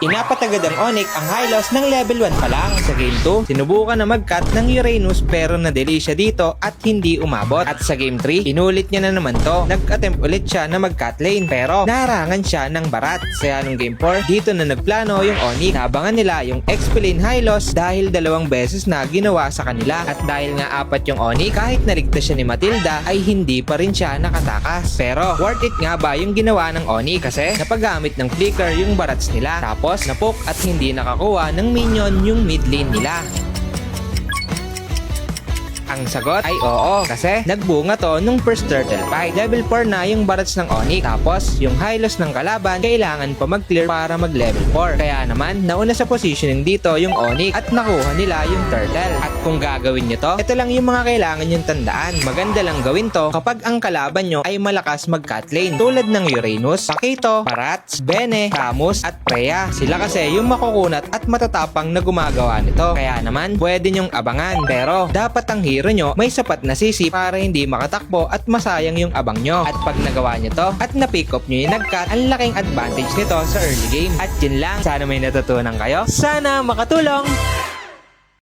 Inapat agad ang Onyx ang Hylos ng level 1 pa lang. Sa game 2, sinubukan na mag-cut ng Uranus pero na-delay siya dito at hindi umabot. At sa game 3, inulit niya na naman to. Nag-attempt ulit siya na mag-cut lane pero narangan siya ng barat. Kaya nung game 4, dito na nagplano yung Onyx. Nabangan nila yung XP lane Hylos dahil 2 beses na ginawa sa kanila. At dahil nga 4 yung Onyx, kahit naligtas siya ni Matilda ay hindi pa rin siya nakatakas. Pero worth it nga ba yung ginawa ng Onyx kasi napagamit ng flicker yung barats nila. Tapos napok at hindi nakakuha ng minion yung mid lane nila. Ang sagot ay oo kasi nagbunga to nung first turtle fight. Level 4 na yung barats ng Onyx tapos yung Hylos ng kalaban kailangan pa mag-clear para mag-level 4. Kaya naman nauna sa positioning dito yung Onyx at nakuha nila yung turtle. At kung gagawin nyo to, ito lang yung mga kailangan yung tandaan. Maganda lang gawin to kapag ang kalaban nyo ay malakas mag-cut lane tulad ng Uranus, Pakito, Barats, Bene, Camus at Freya. Sila kasi yung makukunat at matatapang na gumagawa nito. Kaya naman pwede nyong abangan pero dapat ang hero nyo may sapat na CC para hindi makatakbo at masayang yung abang nyo. At pag nagawa nyo to at na-pick up nyo yung nag-cut, ang laking advantage nito sa early game. At yun lang, sana may natutunan kayo. Sana makatulong!